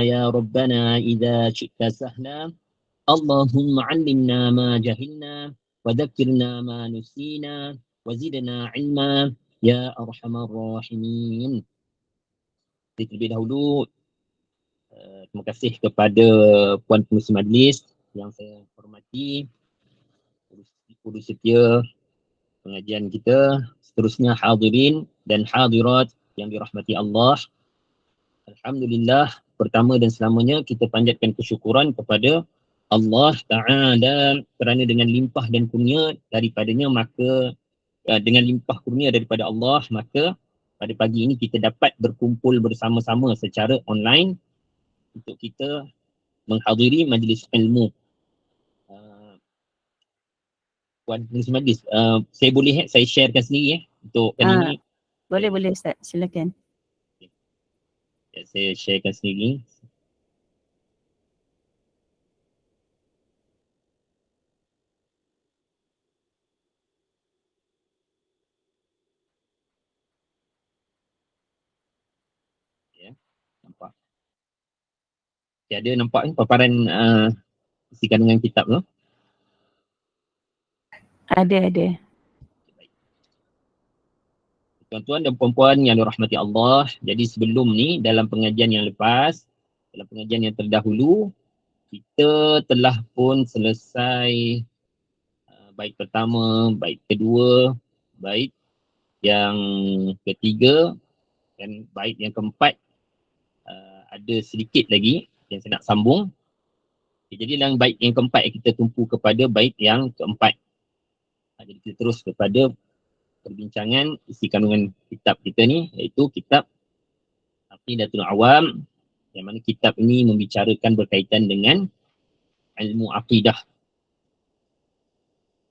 يا ربنا إذا شئت سهلا اللهم علمنا ما جهلنا وذكرنا ما نسينا وزدنا علما يا أرحم الراحمين. Terlebih dahulu, terima kasih kepada Puan Pengerusi Majlis yang saya hormati, urus setia pengajian kita, seterusnya hadirin dan hadirat yang dirahmati Allah. Alhamdulillah, pertama dan selamanya kita panjatkan kesyukuran kepada Allah Ta'ala kerana dengan limpah dan kurnia daripadanya maka dengan limpah kurnia daripada Allah maka pada pagi ini kita dapat berkumpul bersama-sama secara online untuk kita menghadiri majlis ilmu. Puan Pengerusi Majlis, saya boleh saya sharekan sendiri untuk kali ini. Boleh Ustaz, silakan. Saya sharekan sendiri. Ya, nampak. Ada nampak ni paparan isi kandungan kitab tu? Ada. Tuan-tuan dan puan-puan yang dirahmati Allah, jadi sebelum ni dalam pengajian yang lepas, dalam pengajian yang terdahulu, kita telah pun selesai bait pertama, bait kedua, bait yang ketiga dan bait yang keempat. Ada sedikit lagi yang saya nak sambung. Jadi dalam bait yang keempat kita tumpu kepada bait yang keempat. Jadi kita terus kepada perbincangan isi kandungan kitab kita ni, iaitu kitab Aqidatul Awam, yang mana kitab ini membicarakan berkaitan dengan ilmu aqidah.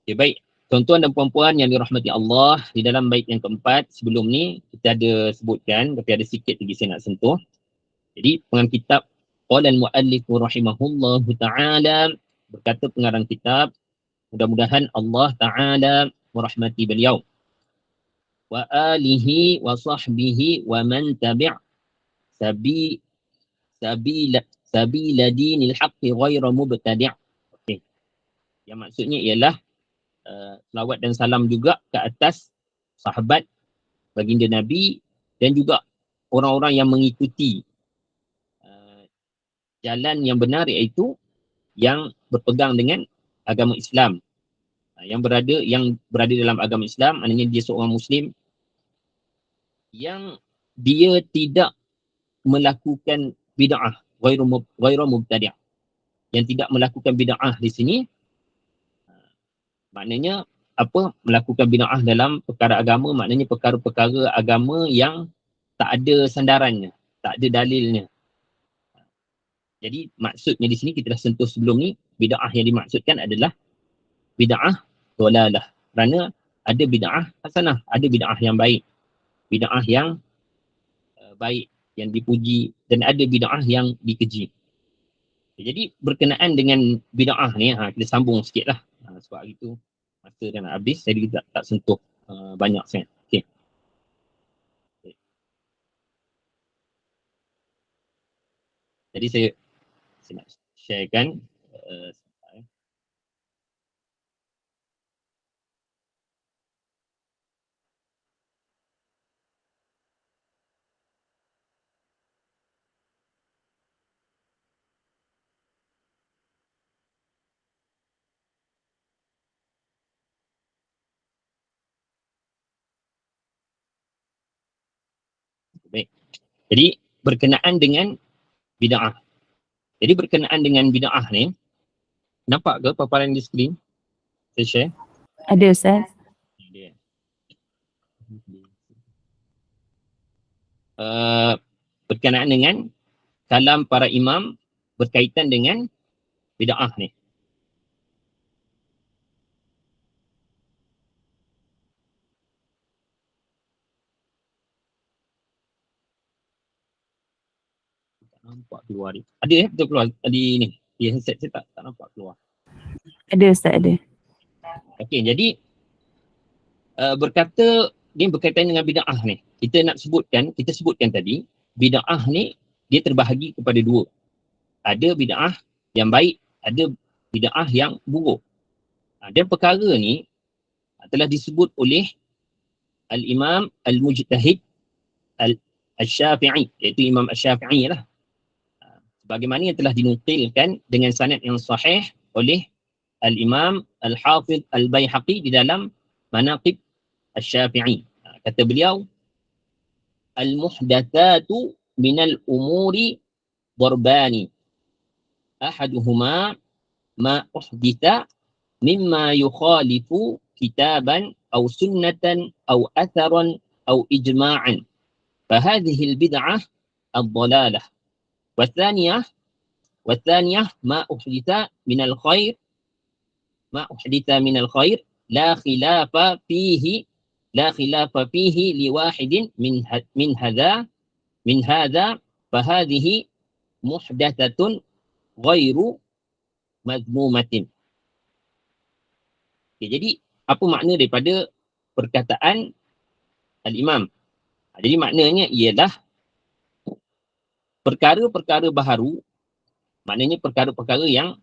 Okay, baik. Tuan-tuan dan puan-puan yang dirahmati Allah, di dalam bait yang keempat sebelum ni kita ada sebutkan, tapi ada sikit lagi saya nak sentuh. Jadi pengarang kitab qala al-muallif rahimahullahu taala, berkata pengarang kitab, mudah-mudahan Allah taala merahmati beliau, wa alihi wa sahbihi wa man tabi' sabila dinil haqqi ghairu mubtadi'. Okey. Yang maksudnya ialah selawat dan salam juga ke atas sahabat baginda Nabi dan juga orang-orang yang mengikuti jalan yang benar, iaitu yang berpegang dengan agama Islam. Yang berada dalam agama Islam, maknanya dia seorang Muslim yang dia tidak melakukan bid'ah, ghairu mubtadi'. Yang tidak melakukan bid'ah di sini maknanya apa? Melakukan bid'ah dalam perkara agama, maknanya perkara-perkara agama yang tak ada sandarannya, tak ada dalilnya. Jadi maksudnya di sini kita dah sentuh sebelum ni, bid'ah yang dimaksudkan adalah bid'ah dolalah. Kerana ada bid'ah hasanah, ada bid'ah yang baik, bid'ah yang baik, yang dipuji, dan ada bid'ah yang dikeji. Jadi berkenaan dengan bid'ah ni, kita sambung sikit lah. Sebab hari tu masa dah nak habis, jadi tak sentuh banyak sangat. Okay. Jadi saya nak sharekan baik. Jadi berkenaan dengan bid'ah. Jadi berkenaan dengan bid'ah ni, nampak ke paparan di skrin? Saya share. Ada Ustaz. Berkenaan dengan kalam para imam berkaitan dengan bid'ah ni. Tak nampak keluar ni. Ada betul keluar tadi ni. Di handset saya tak nampak keluar. Ada Ustaz, ada. Okey, jadi berkata dia berkaitan dengan bid'ah ni. Kita sebutkan tadi, bid'ah ni dia terbahagi kepada dua. ada bid'ah yang baik, ada bid'ah yang buruk. Dan perkara ni telah disebut oleh Al-Imam Al-Mujtahid Al-Syafi'i, iaitu Imam Al-Syafi'i lah. Sebagaimana yang telah dinukilkan dengan sanad yang sahih oleh Al-Imam Al-Hafidh Al-Baihaqi di dalam Manaqib Al-Syafi'i. Kata beliau, Al-muhdathatu minal umuri darbani. Ahaduhuma ma uhditha mimma yukhalifu kitaban aw sunnatan aw atharan aw ijma'an. Fahadhihi al-bid'ah ad-dhalalah. والثانية ما أحدث من الخير لا خلاف فيه لواحد من هذا فهذه محدثة غير مذمومة. Jadi apa makna daripada perkataan Al-Imam? Jadi maknanya ialah perkara-perkara baharu, maknanya perkara-perkara yang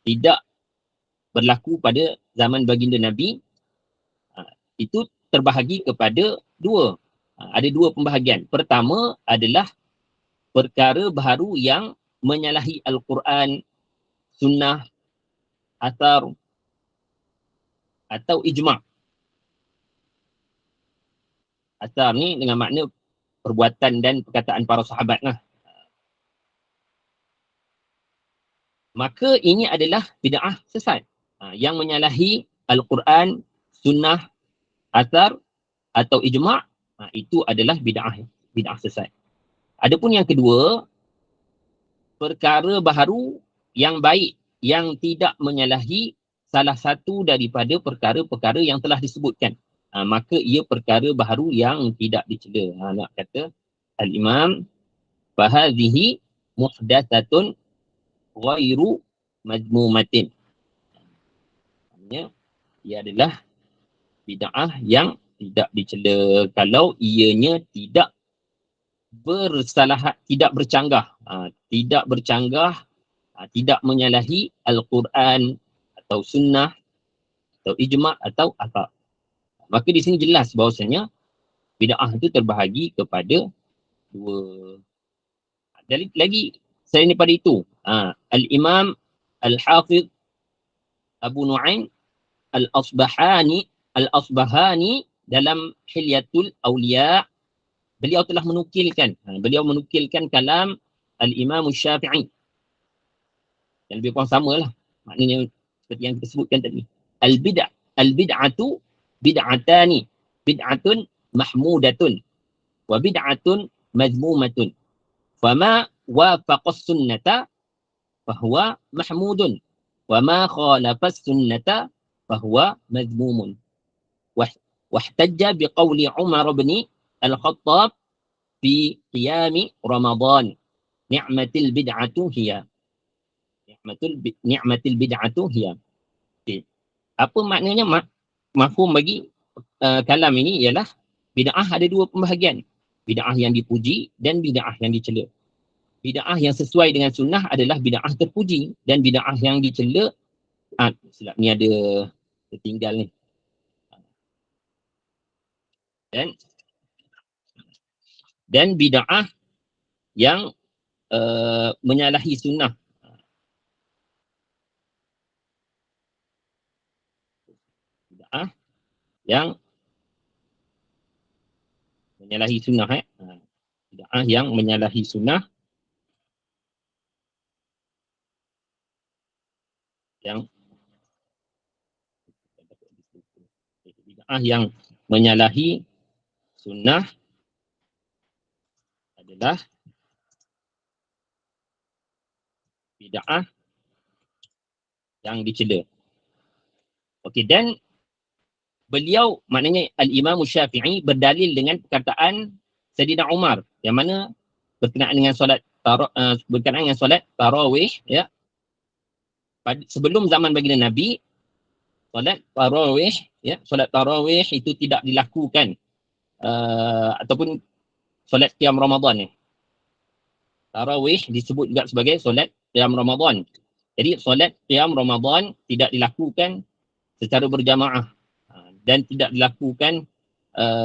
tidak berlaku pada zaman baginda Nabi, itu terbahagi kepada dua. Ada dua pembahagian. Pertama adalah perkara baharu yang menyalahi Al-Quran, Sunnah, Athar atau Ijma'. Athar ni dengan makna perbuatan dan perkataan para sahabat lah. Maka ini adalah bid'ah sesat yang menyalahi Al-Quran, Sunnah, Athar atau Ijma'. Itu adalah bid'ah sesat. Adapun yang kedua, perkara baharu yang baik yang tidak menyalahi salah satu daripada perkara-perkara yang telah disebutkan, maka ia perkara baharu yang tidak dicela. Nak kata Al-Imam, fahadhihi muhdathatun ghairu mazmumatin. Maksudnya, ia adalah bid'ah yang tidak dicela kalau ianya tidak bercanggah, tidak menyalahi Al-Quran atau Sunnah atau Ijma' atau apa. Maka di sini jelas bahawasanya bid'ah itu terbahagi kepada dua. Lagi selain daripada itu, Al-Imam Al-Hafidh Abu Nu'aim Al-Asbahani dalam Hilyatul Awliya, beliau telah menukilkan kalam Al-Imam Syafi'i. Yang lebih kurang sama lah. Maknanya seperti yang kita sebutkan tadi. Al-bid'atu bid'atani. Bid'atun mahmudatun. Wa bid'atun mazmumatun. Fama wafaqas sunnata fahuwa mahmudun. Wa ma khalafas sunnata fahuwa mazmumun. Wahtajja biqawli Umar bin Al-Khattab fi qiyami Ramadan. Ni'matil bid'atu hiya. Ni'matil bid'atu hiya. Okay. Apa maknanya mafhum bagi kalam ini ialah bid'ah ada dua pembahagian. Bid'ah yang dipuji dan bid'ah yang dicela. Bid'ah yang sesuai dengan sunnah adalah bid'ah terpuji, dan bid'ah yang dicela, silap ni ada tertinggal ni. Dan bid'ah yang menyalahi sunnah. Bid'ah yang menyalahi sunnah. Bid'ah yang menyalahi sunnah, yang bid'ah yang menyalahi sunnah adalah bid'ah yang dicela. Okey, dan beliau, maknanya Al-Imam Syafi'i berdalil dengan perkataan Sayyidina Umar, yang mana berkenaan dengan solat tarawih, ya. Sebelum zaman baginda Nabi, solat tarawih itu tidak dilakukan, ataupun solat qiyam Ramadan ni. Tarawih disebut juga sebagai solat qiyam Ramadan. Jadi solat qiyam Ramadan tidak dilakukan secara berjamaah dan tidak dilakukan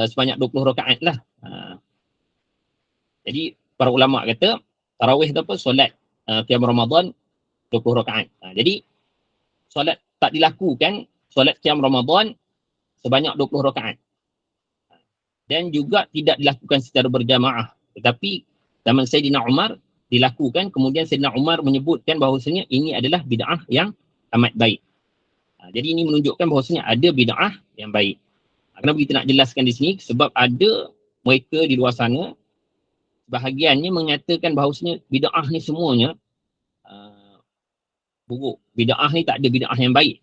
sebanyak 20 rakaat lah. Jadi para ulama kata tarawih tu apa? Solat qiyam Ramadan 20 rakaat. Jadi solat tak dilakukan solat qiyam Ramadan sebanyak 20 rakaat. Dan juga tidak dilakukan secara berjamaah. Tetapi zaman Sayyidina Umar dilakukan, kemudian Sayyidina Umar menyebutkan bahawasanya ini adalah bid'ah yang amat baik. Jadi ini menunjukkan bahawasanya ada bid'ah yang baik. Kenapa kita nak jelaskan di sini? Sebab ada mereka di luar sana, bahagiannya mengatakan bahawasanya bid'ah ni semuanya buruk. Bid'ah ni tak ada bid'ah yang baik.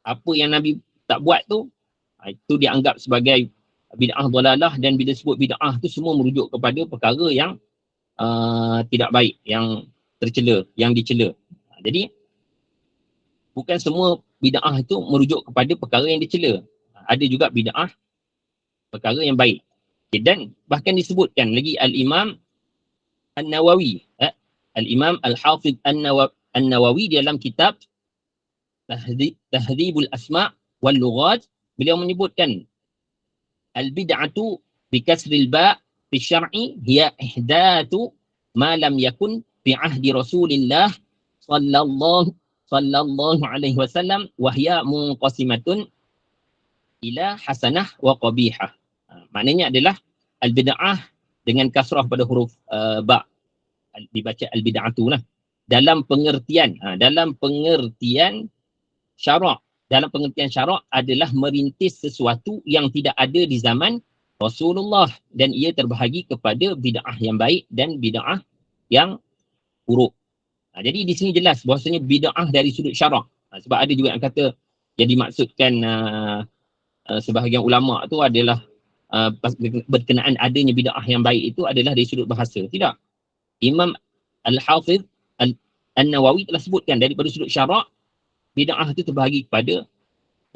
Apa yang Nabi tak buat tu, itu dianggap sebagai bid'ah dalalah, dan bila sebut bid'ah tu semua merujuk kepada perkara yang tidak baik, yang tercela, yang dicela. Jadi bukan semua bid'ah itu merujuk kepada perkara yang dicela. Ada juga bid'ah perkara yang baik. Dan bahkan disebutkan lagi Al-Imam An-Nawawi, Al-Imam Al-Hafidh An-Nawawi dalam kitab Tahdhibul Asma' wal Lughat, beliau menyebutkan al-bid'atu bi kasril ba' fi syar'i hiya ihdatsu ma lam yakun fi ahdi Rasulillah sallallahu alaihi wasallam wa hiya munqasimatun ila hasanah wa qabihah. Maknanya adalah al-bid'ah dengan kasrah pada huruf ba', dibaca al-bid'atu lah, dalam pengertian syarak. Dalam pengertian syarak adalah merintis sesuatu yang tidak ada di zaman Rasulullah, dan ia terbahagi kepada bid'ah yang baik dan bid'ah yang buruk. Jadi di sini jelas bahawasanya bid'ah dari sudut syarak. Sebab ada juga yang kata yang dimaksudkan sebahagian ulama tu adalah berkenaan adanya bid'ah yang baik itu adalah dari sudut bahasa. Tidak. Imam Al-Hafidh An-Nawawi telah sebutkan daripada sudut syarak, bid'ah itu terbahagi kepada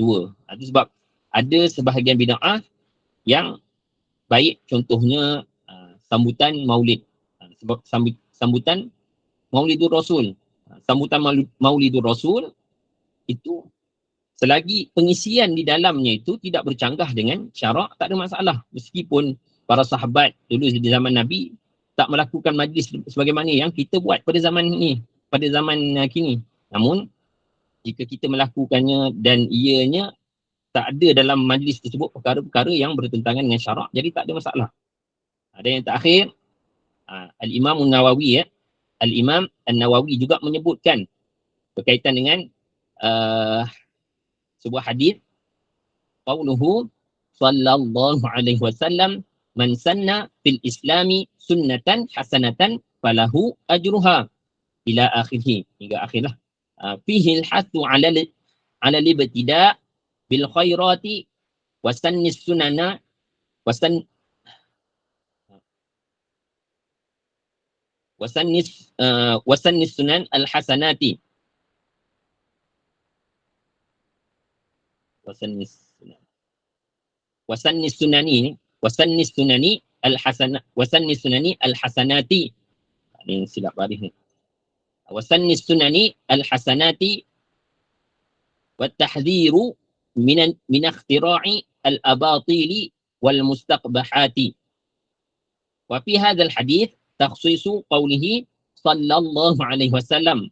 dua. Itu sebab ada sebahagian bid'ah yang baik, contohnya sambutan maulid. Sebab sambutan Maulidur Rasul. Sambutan Maulidur Rasul itu selagi pengisian di dalamnya itu tidak bercanggah dengan syarak, tak ada masalah. Meskipun para sahabat dulu di zaman Nabi tak melakukan majlis sebagaimana yang kita buat pada zaman ini, pada zaman kini. Namun jika kita melakukannya dan ianya tak ada dalam majlis tersebut perkara-perkara yang bertentangan dengan syarak, jadi tak ada masalah. Ada yang terakhir, Al-Imam An-Nawawi, Al-Imam An-Nawawi juga menyebutkan berkaitan dengan sebuah hadis, qauluhu sallallahu alaihi wasallam, man sanna fil islami sunnatan hasanatan falahu ajruha, ila akhirih, hingga akhirlah. Fihi al-hathu ala libtida bil khairati wasannis sunana wasannis sunan al-hasanati wasannis sunani al-hasanati. Ini silap baris ni. Wasannis sunani al-hasanati wa tahdhiru min ikhtira'i al-abatili wal mustaqbahati. Wa fi hadzal hadits takhsisu qawlihi sallallahu alaihi wasallam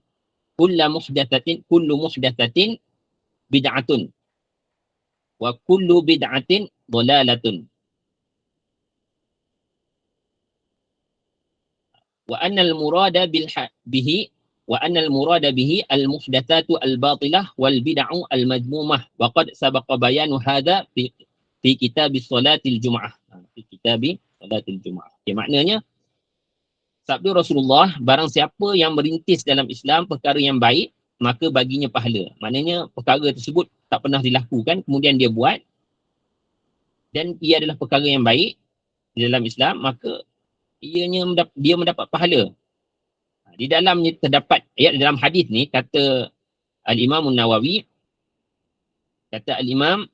kullu muhdatsatin bid'atun wa kullu bid'atin dhalalatun. Wa anna al-murada bihi al-muhdatsatu al-batilah wal bid'u al-madmumah, wa qad sabaqa bayanu hadza fi kitab salatil jumu'ah. Fi kitab salatil jumu'ah. Maknanya sabda Rasulullah, barang siapa yang merintis dalam Islam perkara yang baik, maka baginya pahala. Maknanya perkara tersebut tak pernah dilakukan, kemudian dia buat, dan ia adalah perkara yang baik di dalam Islam, maka dia mendapat pahala. Di dalamnya terdapat, dalam hadis ni kata Al-Imam An-Nawawi, kata Al-Imam,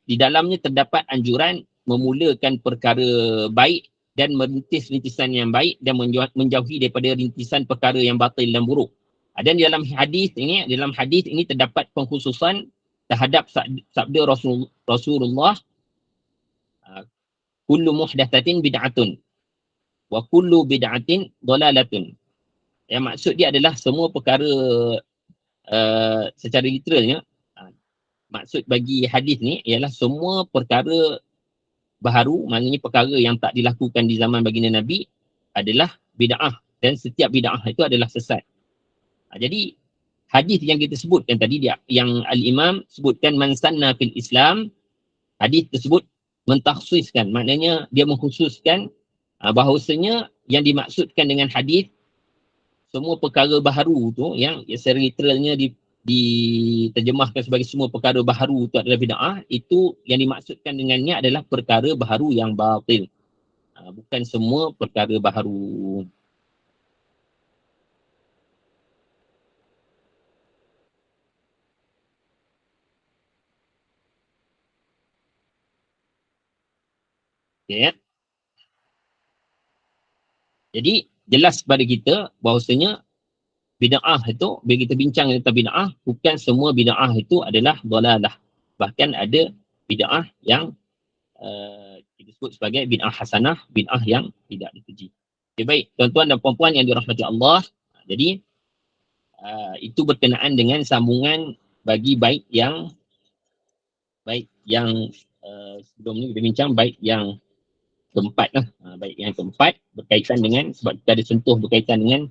di dalamnya terdapat anjuran memulakan perkara baik dan merintis rintisan yang baik dan menjauhi daripada rintisan perkara yang batil dan buruk. Dan dalam hadis ini terdapat pengkhususan terhadap sabda Rasulullah, kullu muhdatsatin bid'atun wa kullu bid'atin dhalalatun. Yang maksud dia adalah semua perkara secara literalnya, maksud bagi hadis ni ialah semua perkara baharu, maknanya perkara yang tak dilakukan di zaman baginda Nabi adalah bid'ah, dan setiap bid'ah itu adalah sesat. Jadi hadis yang kita sebutkan tadi, yang Al-Imam sebutkan man sanna fil Islam, hadis tersebut mentakhsiskan, maknanya dia mengkhususkan bahawasanya yang dimaksudkan dengan hadis semua perkara baharu tu, yang secara literalnya diterjemahkan sebagai semua perkara baharu itu adalah bid'ah, itu yang dimaksudkan dengannya adalah perkara baharu yang batil, bukan semua perkara baharu. Okay. Jadi jelas kepada kita bahawasanya bid'ah itu, bila kita bincang tentang bid'ah, bukan semua bid'ah itu adalah dhalalah. Bahkan ada bid'ah yang kita sebut sebagai bid'ah hasanah, bid'ah yang tidak dipuji. Okay, baik, tuan-tuan dan puan-puan yang dirahmati Allah. Jadi itu berkenaan dengan sambungan bagi bait yang sebelum ni kita bincang bait yang keempat lah. Bait yang keempat berkaitan dengan, sebab kita ada sentuh berkaitan dengan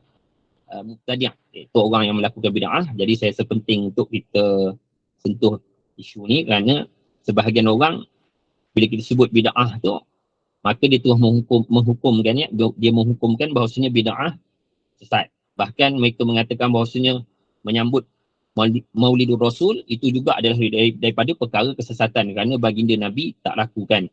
mubtadi', iaitu orang yang melakukan bid'ah. Jadi saya rasa penting untuk kita sentuh isu ni, kerana sebahagian orang bila kita sebut bid'ah tu, maka dia terus menghukumkannya, dia menghukumkan bahawasanya bid'ah sesat. Bahkan mereka mengatakan bahawasanya menyambut Maulidur Rasul itu juga adalah daripada perkara kesesatan, kerana baginda Nabi tak lakukan,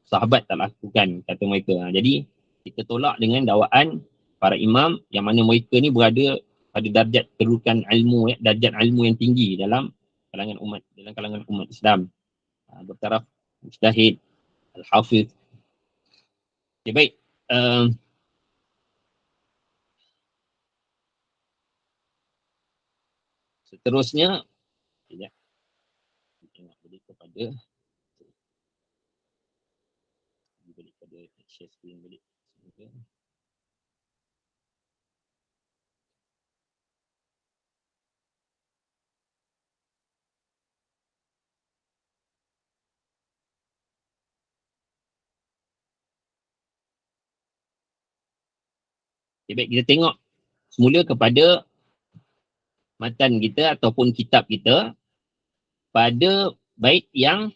sahabat tak lakukan, kata mereka. Jadi kita tolak dengan dakwaan para imam yang mana mereka ni berada pada darjat kedudukan ilmu, darjat ilmu yang tinggi dalam kalangan umat Islam, bertaraf mujtahid, al-hafiz. Okay, baik. Seterusnya, sekejap. Tengok balik kepada share screen balik. Okay, baik, kita tengok semula kepada matan kita ataupun kitab kita pada bait yang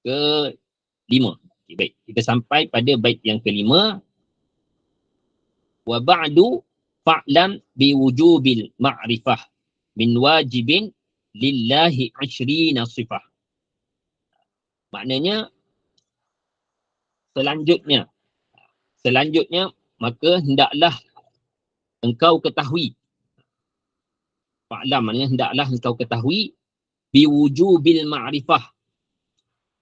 ke-5. Okay, baik, kita sampai pada bait yang ke-5. Wa ba'du fa'lam biwujubil ma'rifah min wajibin lillahi 'ashrina sifah. Maknanya selanjutnya maka hendaklah engkau ketahui. Fa'lam maknanya hendaklah engkau ketahui biwujubil ma'rifah.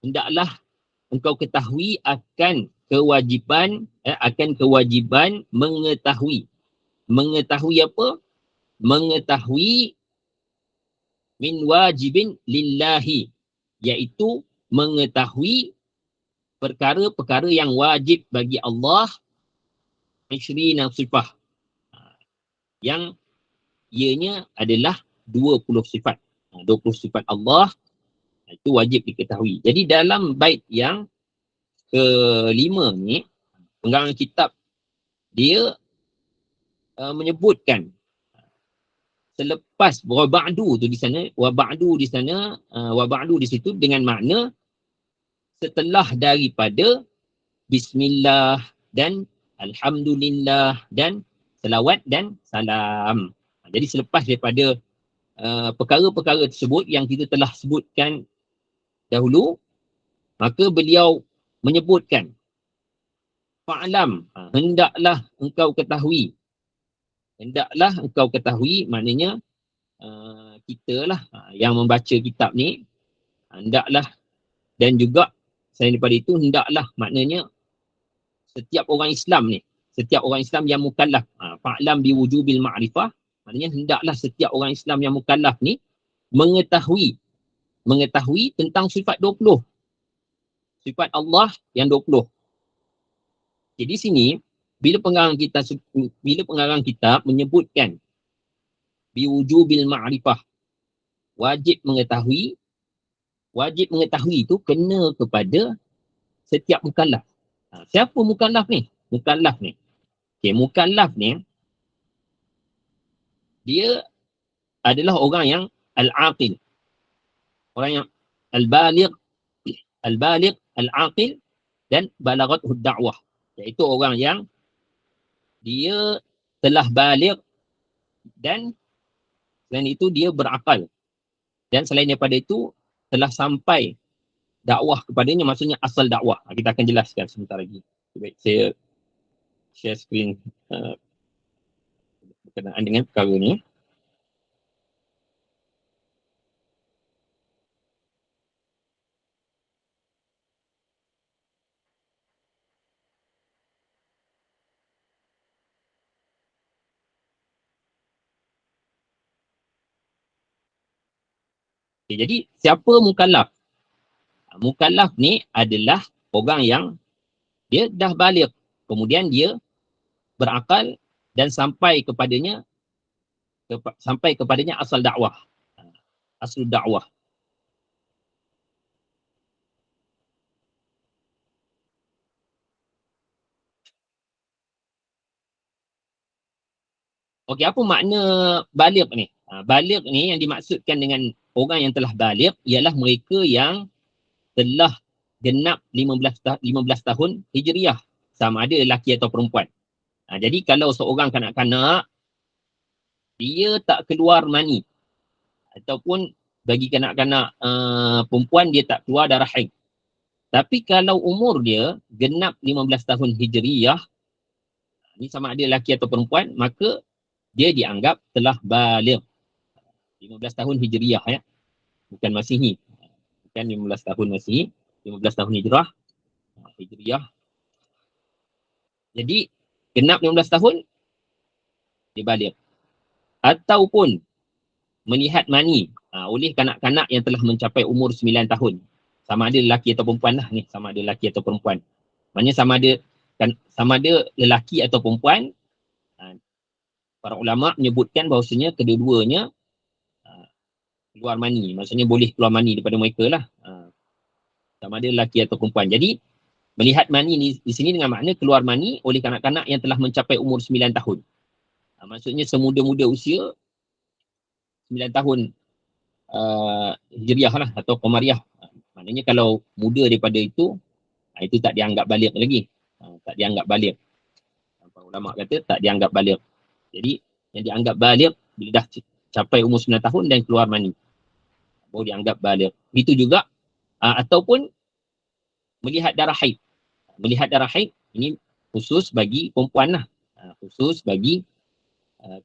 Hendaklah engkau ketahui akan kewajiban mengetahui. Mengetahui apa? Mengetahui min wajibin lillahi, iaitu mengetahui perkara-perkara yang wajib bagi Allah, 20 sifat, yang ianya adalah 20 sifat. 20 sifat Allah itu wajib diketahui. Jadi dalam bait yang ke-5 ni, penggarang kitab dia menyebutkan selepas wa ba'du tu di sana, wa ba'du di situ dengan makna setelah daripada bismillah dan alhamdulillah dan selawat dan salam. Jadi selepas daripada perkara-perkara tersebut yang kita telah sebutkan dahulu, maka beliau menyebutkan fa'lam, hendaklah engkau ketahui. Hendaklah engkau ketahui maknanya kita lah yang membaca kitab ni, hendaklah, dan juga selain daripada itu, hendaklah maknanya setiap orang Islam ni, setiap orang Islam yang mukallaf, fa'lam biwujubil ma'rifah, maknanya hendaklah setiap orang Islam yang mukallaf ni mengetahui tentang sifat 20. Sifat Allah yang 20. Jadi sini, bila pengarang kitab menyebutkan biwujubil ma'rifah, wajib mengetahui itu kena kepada setiap mukallaf. Siapa mukallaf ni? Okay, mukallaf ni, dia adalah orang yang al-aqil. Orang yang al-baligh, al-aqil dan balaghathu da'wah. Iaitu orang yang dia telah baligh dan selain itu dia berakal. Dan selain daripada itu telah sampai dakwah kepadanya, maksudnya asal dakwah. Kita akan jelaskan sebentar lagi. Baik, saya share screen berkenaan dengan perkara ni. Okay, jadi siapa mukallaf? Mukallaf ni adalah orang yang dia dah baligh, kemudian dia berakal dan sampai kepadanya asal dakwah. Asal dakwah. Okey, apa makna baligh ni? Baligh ni yang dimaksudkan dengan orang yang telah baligh ialah mereka yang telah genap 15 tahun Hijriah, sama ada lelaki atau perempuan. Jadi kalau seorang kanak-kanak dia tak keluar mani, ataupun bagi kanak-kanak perempuan dia tak keluar darah haid. Tapi kalau umur dia genap 15 tahun Hijriah, ni sama ada lelaki atau perempuan, maka dia dianggap telah baligh. 15 tahun Hijriah ya. Bukan Masihi. Bukan 15 tahun Masihi, 15 tahun Hijriah. Jadi genap 15 tahun dia baligh. Ataupun melihat mani oleh kanak-kanak yang telah mencapai umur 9 tahun. Sama ada lelaki atau perempuan lah ni, sama ada lelaki atau perempuan. Maksudnya sama ada lelaki atau perempuan. Para ulama menyebutkan bahawasanya kedua-duanya keluar mani. Maksudnya boleh keluar mani daripada mereka lah. Sama ada lelaki atau perempuan. Jadi melihat mani ni di sini dengan makna keluar mani oleh kanak-kanak yang telah mencapai umur 9 tahun. Maksudnya semuda-muda usia 9 tahun Hijriah lah atau Qamariyah. Maknanya kalau muda daripada itu tak dianggap baligh lagi. Tak dianggap baligh. Para ulama kata tak dianggap baligh. Jadi yang dianggap baligh bila dah capai umur 9 tahun dan keluar mani, baru dianggap baligh. Itu juga ataupun melihat darah haid. Melihat darah haid ini khusus bagi perempuan lah. Khusus bagi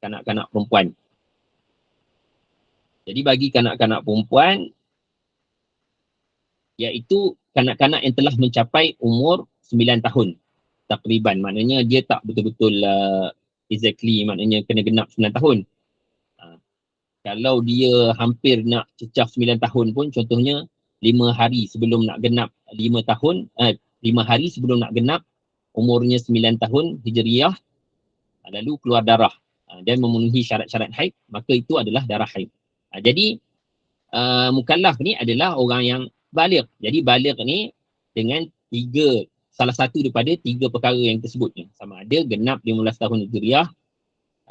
kanak-kanak perempuan. Jadi bagi kanak-kanak perempuan, iaitu kanak-kanak yang telah mencapai umur 9 tahun takriban. Maknanya dia tak betul-betul exactly, maknanya kena genap 9 tahun. Kalau dia hampir nak cecah 9 tahun pun, contohnya 5 hari sebelum nak genap 5 hari sebelum nak genap umurnya 9 tahun Hijriah, lalu keluar darah dan memenuhi syarat-syarat haid, maka itu adalah darah haid. Jadi mukallaf ni adalah orang yang baligh. Jadi baligh ni dengan salah satu daripada 3 perkara yang tersebut ni. Sama ada genap 15 tahun Hijriah,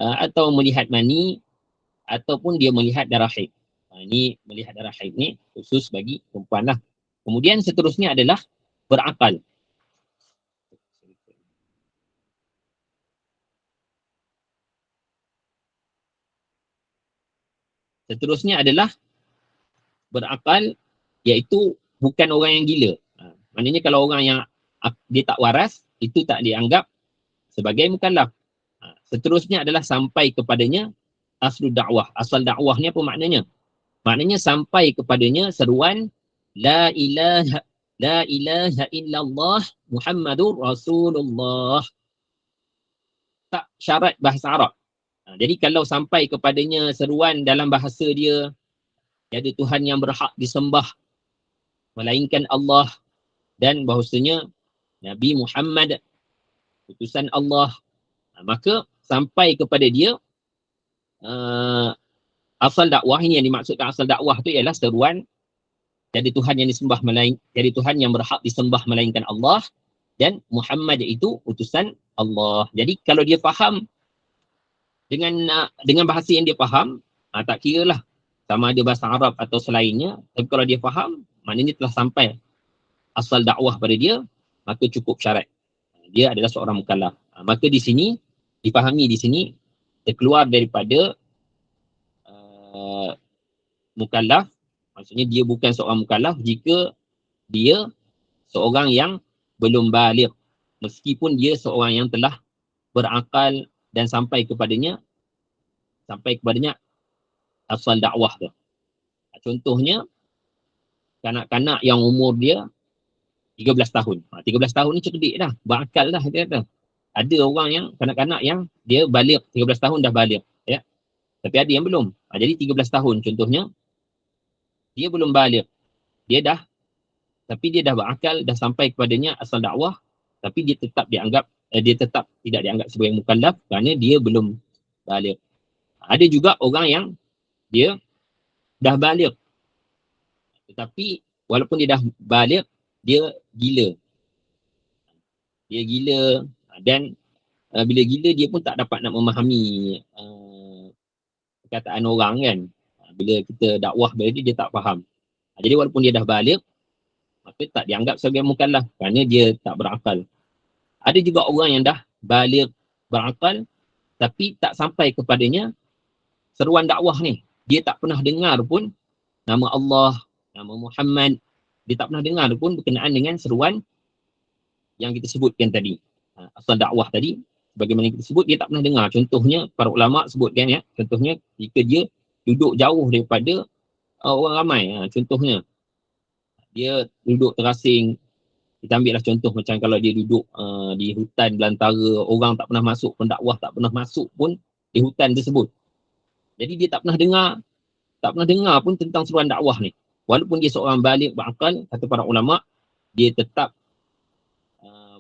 atau melihat mani, ataupun dia melihat darah haid. Ini melihat darah haid ni khusus bagi perempuan lah. Kemudian seterusnya adalah berakal. Seterusnya adalah berakal, iaitu bukan orang yang gila. Maknanya kalau orang yang dia tak waras, itu tak dianggap sebagai mukallaf. Seterusnya adalah sampai kepadanya asal dakwah. Asal dakwah ni apa maknanya? Maknanya sampai kepadanya seruan La ilaha La ilaha illallah Muhammadur Rasulullah. Tak syarat bahasa Arab. Jadi kalau sampai kepadanya seruan dalam bahasa dia, tiada Tuhan yang berhak disembah melainkan Allah, dan bahawasanya Nabi Muhammad utusan Allah, maka sampai kepada dia asal dakwah ini. Yang dimaksudkan asal dakwah tu ialah seruan jadi Tuhan yang disembah jadi Tuhan yang berhak disembah melainkan Allah, dan Muhammad itu utusan Allah. Jadi kalau dia faham dengan bahasa yang dia faham, tak kira lah sama ada bahasa Arab atau selainnya, tapi kalau dia faham, maknanya telah sampai asal dakwah pada dia, maka cukup syarat dia adalah seorang mukallaf. Maka di sini dipahami, di sini terkeluar daripada mukallaf, maksudnya dia bukan seorang mukallaf jika dia seorang yang belum baligh, meskipun dia seorang yang telah berakal dan sampai kepadanya asal dakwah tu. Contohnya kanak-kanak yang umur dia 13 tahun. 13 tahun ni cerdik dah, berakal dah dia kata. Ada orang yang kanak-kanak yang dia baligh 13 tahun dah baligh, ya. Tapi ada yang belum. Jadi 13 tahun contohnya dia belum baligh. Tapi dia dah berakal, dah sampai kepadanya asal dakwah, tapi dia tetap tidak dianggap sebagai mukallaf kerana dia belum baligh. Ada juga orang yang dia dah baligh, tetapi walaupun dia dah baligh, dia gila. Dan bila gila dia pun tak dapat nak memahami perkataan orang kan. Bila kita dakwah pada dia tak faham. Jadi walaupun dia dah baligh, maka tak dianggap sebagai mukallaf kerana dia tak berakal. Ada juga orang yang dah baligh, berakal, tapi tak sampai kepadanya seruan dakwah ni. Dia tak pernah dengar pun nama Allah, nama Muhammad. Dia tak pernah dengar pun berkenaan dengan seruan yang kita sebutkan tadi. Asal dakwah tadi, bagaimana kita sebut, dia tak pernah dengar. Contohnya, para ulama sebutkan ya, contohnya jika dia duduk jauh daripada orang ramai. Contohnya, dia duduk terasing. Kita ambil lah contoh macam kalau dia duduk di hutan belantara, orang tak pernah masuk, pendakwah tak pernah masuk pun di hutan tersebut. Jadi dia tak pernah dengar pun tentang seruan dakwah ni. Walaupun dia seorang baligh berakal, kata para ulama, dia tetap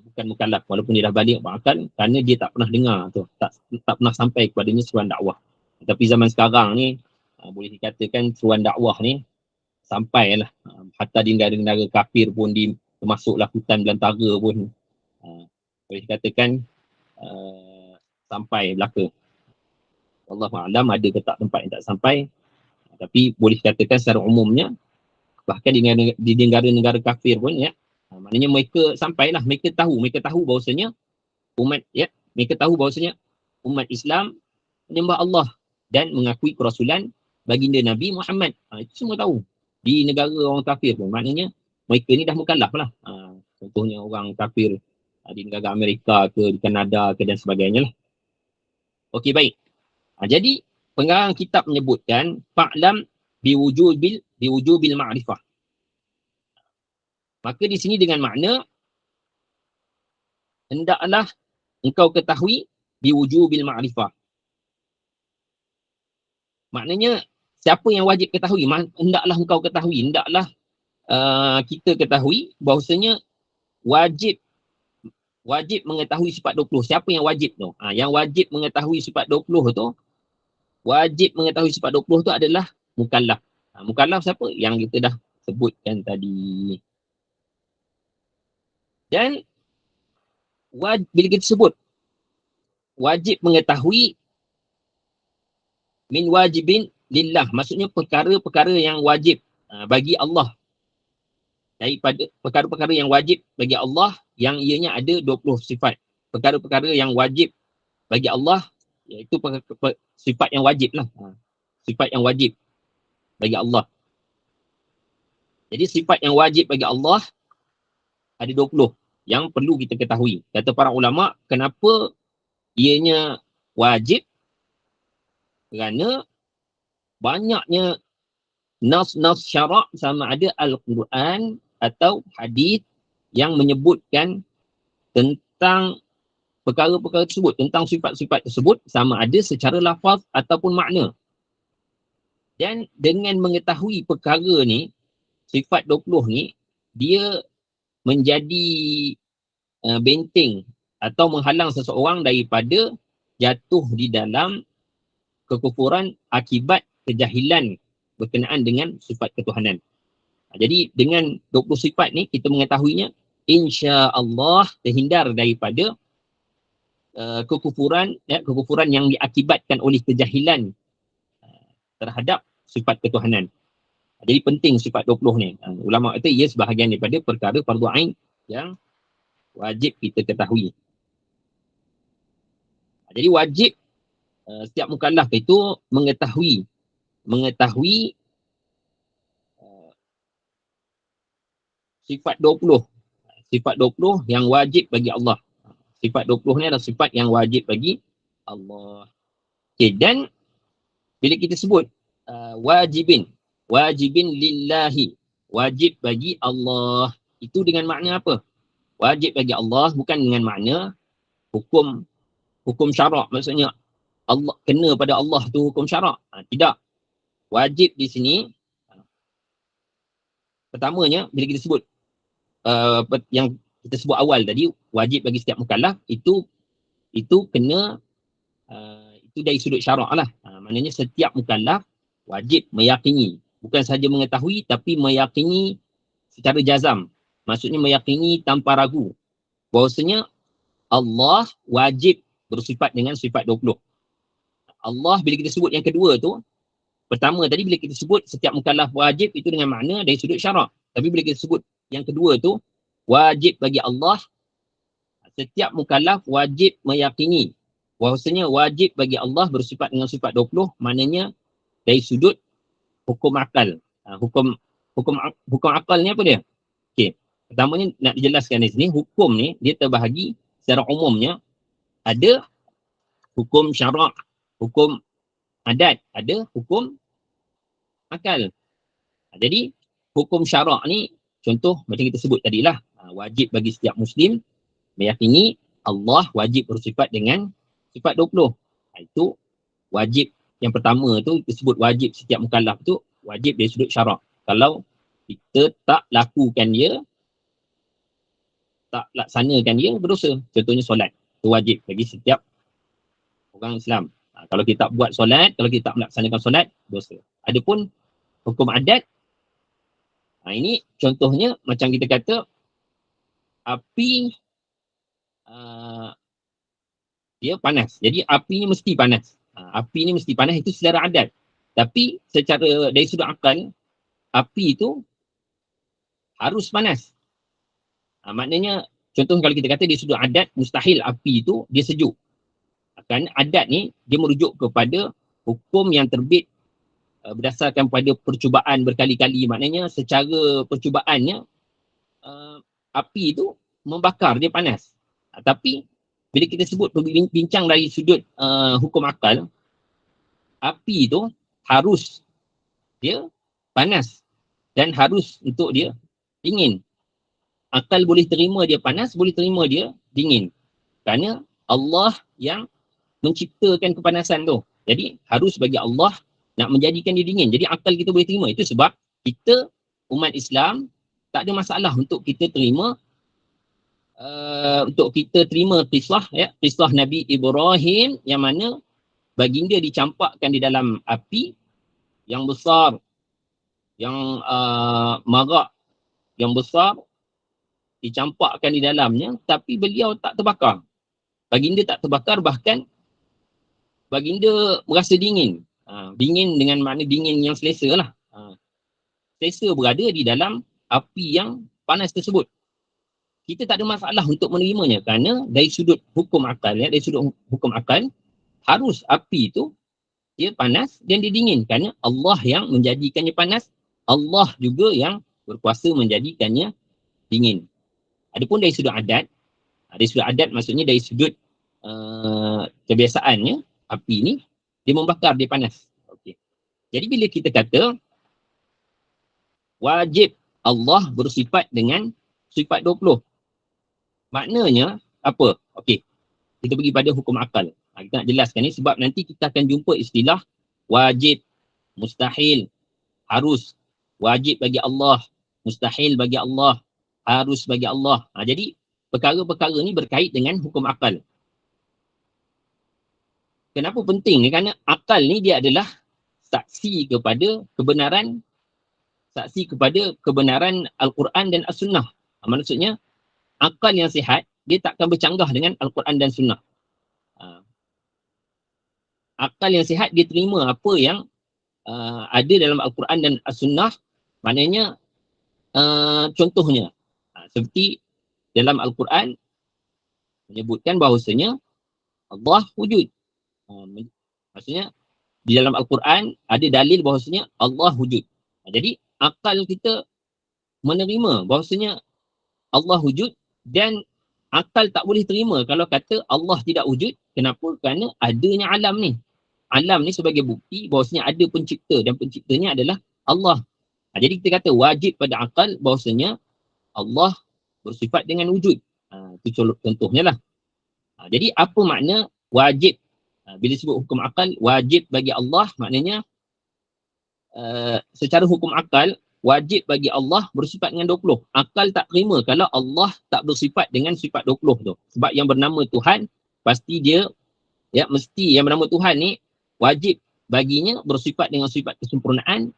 bukan mukallaf walaupun dia dah baligh berakal, kerana dia tak pernah dengar tu, tak pernah sampai kepadanya seruan dakwah. Tapi zaman sekarang ni boleh dikatakan seruan dakwah ni sampailah, hatta di negara-negara kafir pun termasuklah hutan belantara pun boleh dikatakan sampai belaka. Wallahu a'lam, ada ke tak tempat yang tak sampai, tapi boleh dikatakan secara umumnya bahkan di negara-negara kafir pun ya, maknanya mereka sampailah, mereka tahu bahawasanya mereka tahu bahawasanya umat Islam menyembah Allah dan mengakui kerasulan baginda Nabi Muhammad. Itu semua tahu. Di negara orang kafir pun, maknanya mereka ni dah mukallaf lah. Contohnya orang kafir di negara Amerika ke, di Kanada ke dan sebagainya lah. Okey, baik. Jadi pengarang kitab menyebutkan fa'lam biwujubil ma'rifah. Maka di sini dengan makna hendaklah engkau ketahui biwujubil ma'rifah. Maknanya siapa yang wajib ketahui? Hendaklah engkau ketahui, hendaklah kita ketahui bahawasanya wajib mengetahui sifat 20. Siapa yang wajib tu? Yang wajib mengetahui sifat 20 tu, wajib mengetahui sifat 20 tu adalah mukallaf. Mukallaf siapa? Yang kita dah sebutkan tadi. Dan bila kita sebut wajib mengetahui min wajibin lillah, maksudnya perkara-perkara yang wajib bagi Allah, daripada perkara-perkara yang wajib bagi Allah yang ianya ada 20 sifat. Perkara-perkara yang wajib bagi Allah, iaitu sifat yang wajib lah. Sifat yang wajib bagi Allah. Jadi sifat yang wajib bagi Allah ada 20 yang perlu kita ketahui. Kata para ulama, kenapa ianya wajib? Kerana banyaknya nas-nas syarak, sama ada Al-Quran atau hadis yang menyebutkan tentang perkara-perkara tersebut, tentang sifat-sifat tersebut, sama ada secara lafaz ataupun makna. Dan dengan mengetahui perkara ni, sifat 20 ni, dia menjadi benteng atau menghalang seseorang daripada jatuh di dalam kekufuran akibat kejahilan berkenaan dengan sifat ketuhanan. Jadi dengan 20 sifat ni kita mengetahuinya, insya-Allah terhindar daripada kekufuran yang diakibatkan oleh kejahilan terhadap sifat ketuhanan. Jadi penting sifat 20 ni. Ulama kata ia sebahagian daripada perkara fardu ain yang wajib kita ketahui. Jadi wajib setiap mukallaf itu mengetahui sifat 20. Sifat 20 yang wajib bagi Allah. Sifat 20 ni adalah sifat yang wajib bagi Allah. Okay, dan bila kita sebut wajibin lillahi, wajib bagi Allah, itu dengan makna apa? Wajib bagi Allah bukan dengan makna hukum syarak, maksudnya Allah kena pada Allah tu hukum syarak. Tidak. Wajib di sini pertamanya bila kita sebut yang kita sebut awal tadi, wajib bagi setiap mukallaf, itu kena itu dari sudut syarak lah. Maknanya setiap mukallaf wajib meyakini, bukan sahaja mengetahui tapi meyakini secara jazam. Maksudnya meyakini tanpa ragu bahawasanya Allah wajib bersifat dengan sifat 20. Allah bila kita sebut yang kedua tu, pertama tadi bila kita sebut setiap mukallaf wajib, itu dengan makna dari sudut syarak. Tapi bila kita sebut yang kedua tu, wajib bagi Allah, setiap mukallaf wajib meyakini bahawasanya wajib bagi Allah bersifat dengan sifat 20, maknanya dari sudut hukum akal. Hukum akal ni apa dia? Okey. Pertamanya nak dijelaskan di sini, hukum ni dia terbahagi secara umumnya, ada hukum syarak, hukum adat, ada hukum akal. Jadi hukum syarak ni, contoh macam kita sebut tadilah, wajib bagi setiap Muslim meyakini Allah wajib bersifat dengan sifat 20. Itu wajib yang pertama tu, kita sebut wajib setiap mukallaf tu, wajib dari sudut syarak. Kalau kita tak lakukan dia, tak laksanakan dia, berdosa. Contohnya solat, itu wajib bagi setiap orang Islam. Kalau kita tak buat solat, kalau kita tak melaksanakan solat, dosa. Adapun hukum adat, ini contohnya macam kita kata api dia panas. Jadi api ni mesti panas. Api ni mesti panas, itu secara adat. Tapi secara dari sudut akal, api itu harus panas. Maknanya contoh kalau kita kata dari sudut adat, mustahil api itu dia sejuk. Kerana adat ni dia merujuk kepada hukum yang terbit berdasarkan pada percubaan berkali-kali. Maknanya secara percubaannya api itu membakar, dia panas. Tapi bila kita sebut bincang dari sudut hukum akal, api itu harus dia panas dan harus untuk dia dingin. Akal boleh terima dia panas, boleh terima dia dingin. Kerana Allah yang menciptakan kepanasan tu. Jadi harus bagi Allah nak menjadikan dia dingin. Jadi akal kita boleh terima. Itu sebab kita umat Islam tak ada masalah untuk kita terima kisah Nabi Ibrahim yang mana baginda dicampakkan di dalam api yang besar, yang marak, yang besar, dicampakkan di dalamnya, tapi beliau tak terbakar. Baginda tak terbakar, bahkan baginda merasa dingin. Dingin dengan makna dingin yang selesa lah. Selesa berada di dalam api yang panas tersebut. Kita tak ada masalah untuk menerimanya kerana dari sudut hukum akal, harus api itu dia panas dan dia dingin kerana Allah yang menjadikannya panas, Allah juga yang berkuasa menjadikannya dingin. Adapun dari sudut adat, maksudnya dari sudut kebiasaannya, api ni dia membakar, dia panas. Okey. Jadi bila kita kata wajib Allah bersifat dengan sifat 20. Maknanya apa? Okey, kita pergi pada hukum akal. Kita nak jelaskan ni sebab nanti kita akan jumpa istilah wajib, mustahil, harus. Wajib bagi Allah, mustahil bagi Allah, harus bagi Allah. Jadi perkara-perkara ni berkait dengan hukum akal. Kenapa penting ni? Kerana akal ni dia adalah saksi kepada kebenaran Al-Quran dan As-Sunnah. Maksudnya akal yang sihat dia tak akan bercanggah dengan Al-Quran dan Sunnah. Akal yang sihat dia terima apa yang ada dalam Al-Quran dan As-Sunnah. Maknanya contohnya seperti dalam Al-Quran menyebutkan bahawasanya Allah wujud. Maksudnya di dalam Al-Quran ada dalil bahawasanya Allah wujud. Jadi akal kita menerima bahawasanya Allah wujud, dan akal tak boleh terima kalau kata Allah tidak wujud. Kenapa? Kerana adanya alam ni. Alam ni sebagai bukti bahawasanya ada pencipta, dan penciptanya adalah Allah. Jadi kita kata wajib pada akal bahawasanya Allah bersifat dengan wujud. Itu contohnya lah. Jadi apa makna wajib? Bila sebut hukum akal, wajib bagi Allah, maknanya secara hukum akal, wajib bagi Allah bersifat dengan 20. Akal tak terima kalau Allah tak bersifat dengan sifat 20 tu. Sebab yang bernama Tuhan, pasti dia, mesti yang bernama Tuhan ni wajib baginya bersifat dengan sifat kesempurnaan,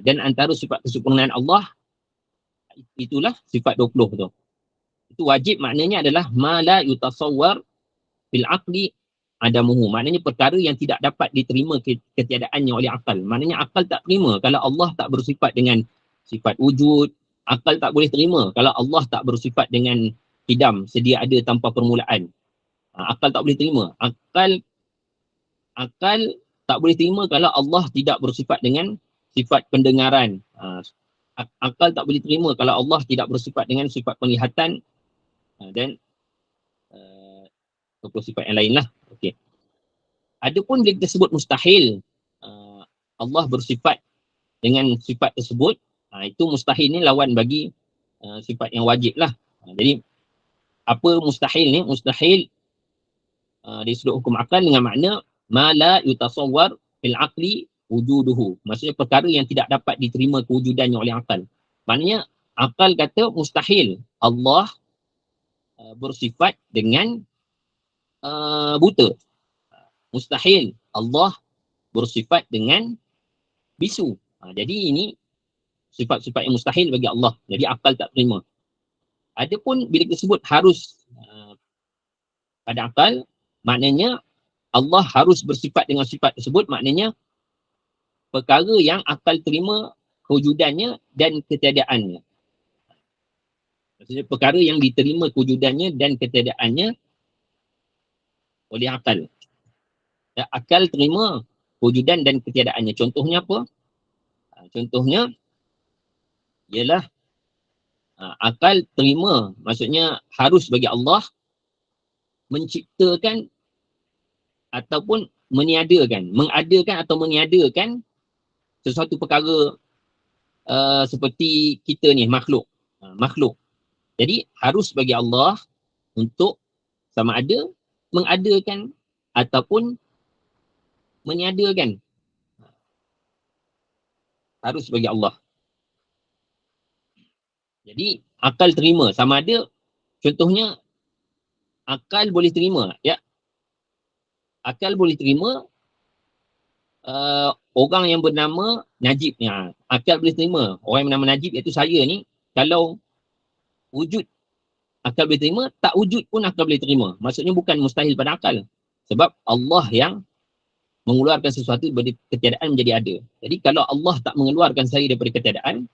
dan antara sifat kesempurnaan Allah itulah sifat 20 tu. Itu wajib maknanya adalah ma la yutasawwar fil aqli adamuhu. Maknanya perkara yang tidak dapat diterima ketiadaannya oleh akal. Maknanya akal tak terima kalau Allah tak bersifat dengan sifat wujud. Akal tak boleh terima kalau Allah tak bersifat dengan qidam, sedia ada tanpa permulaan. Akal tak boleh terima. Akal tak boleh terima kalau Allah tidak bersifat dengan sifat pendengaran. Akal tak boleh terima kalau Allah tidak bersifat dengan sifat penglihatan, dan sifat yang lain lah. Okey. Adapun bila kita sebut mustahil, Allah bersifat dengan sifat tersebut, itu mustahil ni lawan bagi sifat yang wajib lah. Jadi apa mustahil ni? Mustahil dari sudut hukum akal dengan makna ma la yutasawwar fil aqli wujuduhu. Maksudnya perkara yang tidak dapat diterima kewujudannya oleh akal. Maknanya akal kata mustahil Allah bersifat dengan buta. Mustahil Allah bersifat dengan bisu. Jadi ini sifat-sifat yang mustahil bagi Allah. Jadi akal tak terima. Adapun bila kita sebut harus pada akal, maknanya Allah harus bersifat dengan sifat tersebut, maknanya perkara yang akal terima kewujudannya dan ketiadaannya. Maksudnya perkara yang diterima kewujudannya dan ketiadaannya oleh akal. Akal terima kewujudan dan ketiadaannya. Contohnya apa? Contohnya ialah akal terima, maksudnya harus bagi Allah menciptakan ataupun mengadakan atau meniadakan sesuatu perkara seperti kita ni, makhluk. Jadi harus bagi Allah untuk sama ada mengadakan ataupun meniadakan. Harus bagi Allah. Jadi akal terima sama ada, contohnya akal boleh terima, akal boleh terima orang yang bernama Najib ni. Akal boleh terima orang yang bernama Najib, iaitu saya ni, kalau wujud akal boleh terima, tak wujud pun akal boleh terima. Maksudnya bukan mustahil pada akal. Sebab Allah yang mengeluarkan sesuatu dari ketiadaan menjadi ada. Jadi kalau Allah tak mengeluarkan saya daripada ketiadaan,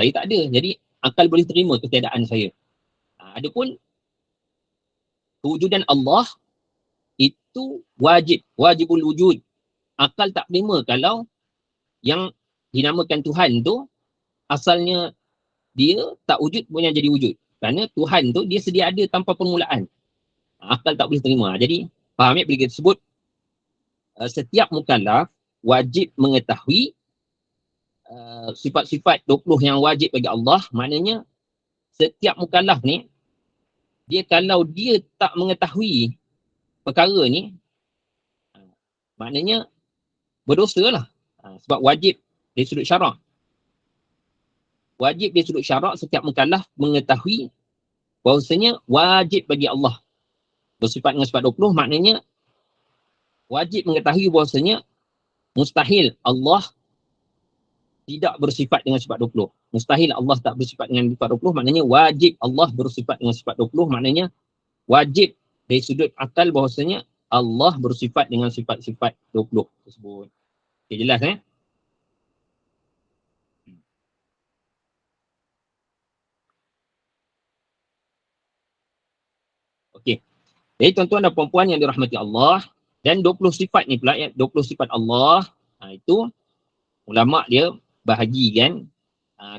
saya tak ada. Jadi akal boleh terima ketiadaan saya. Adapun kewujudan Allah itu wajibul wujud. Akal tak terima kalau yang dinamakan Tuhan tu asalnya dia tak wujud pun yang jadi wujud. Kerana Tuhan tu dia sedia ada tanpa permulaan. Akal tak boleh terima. Jadi faham bila kita sebut setiap mukallaf wajib mengetahui sifat-sifat 20 yang wajib bagi Allah, maknanya setiap mukallaf ni, kalau dia tak mengetahui perkara ni, maknanya berdosa lah. Sebab wajib dari sudut syarak. Wajib dari sudut syarak setiap mukallaf mengetahui bahawasanya wajib bagi Allah bersifat dengan sifat 20, maknanya wajib mengetahui bahawasanya mustahil Allah tidak bersifat dengan sifat 20. Mustahil Allah tak bersifat dengan sifat 20, maknanya wajib Allah bersifat dengan sifat 20, maknanya wajib dari sudut akal bahawasanya Allah bersifat dengan sifat-sifat 20 tersebut. Okay, jelas Okey. Jadi tuan-tuan dan puan-puan yang dirahmati Allah, dan 20 sifat ni pula, 20 sifat Allah, itu ulama' dia bahagikan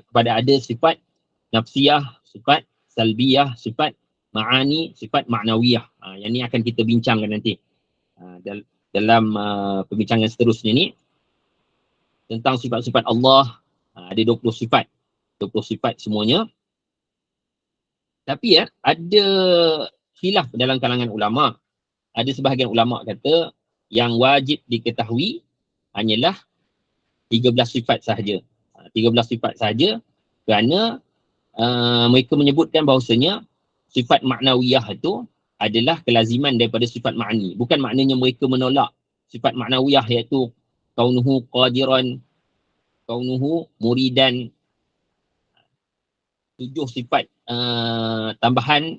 kepada ada sifat nafsiyah, sifat salbiyah, sifat ma'ani, sifat ma'nawiyah. Yang ni akan kita bincangkan nanti dalam perbincangan seterusnya ni tentang sifat-sifat Allah. Ada 20 sifat, 20 sifat semuanya. Tapi ada khilaf dalam kalangan ulama'. Ada sebahagian ulama' kata yang wajib diketahui hanyalah 13 sifat sahaja. 13 sifat sahaja, kerana mereka menyebutkan bahawasanya sifat maknawiyah itu adalah kelaziman daripada sifat ma'ni. Bukan maknanya mereka menolak sifat maknawiyah, iaitu kaunuhu qadiran, kaunuhu muridan. 7 sifat tambahan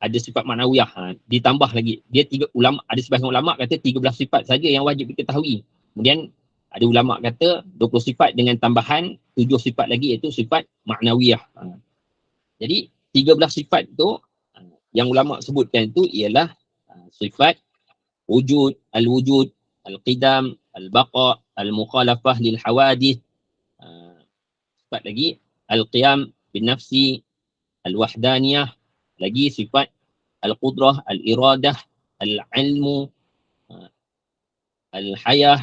ada sifat maknawiyah. Ditambah lagi. Ada sebahagian ulama kata 13 sifat saja yang wajib diketahui. Kemudian ada ulama kata 20 sifat dengan tambahan 7 sifat lagi, iaitu sifat maknawiyah. Jadi 13 sifat tu yang ulama sebutkan itu ialah sifat wujud, al-wujud, al-qidam, al-baqa, al-mukhalafah lil hawadith. Sifat lagi al-qiyam bin nafsi, al-wahdaniyah, lagi sifat al-qudrah, al-iradah, al-ilmu, al-hayah,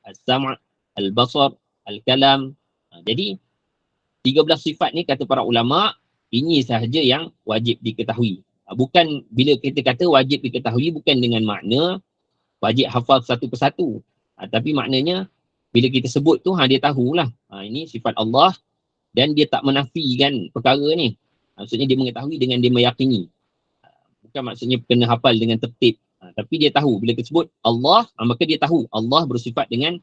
al-sam', al-basar, al-kalam. Jadi 13 sifat ni kata para ulama, ini sahaja yang wajib diketahui. Bukan bila kita kata wajib diketahui, bukan dengan makna wajib hafal satu persatu. Tapi maknanya bila kita sebut tu, dia tahulah. Ini sifat Allah dan dia tak menafikan perkara ni. Maksudnya dia mengetahui dengan dia meyakini. Bukan maksudnya kena hafal dengan tertib. Tapi dia tahu. Bila kita sebut Allah, maka dia tahu Allah bersifat dengan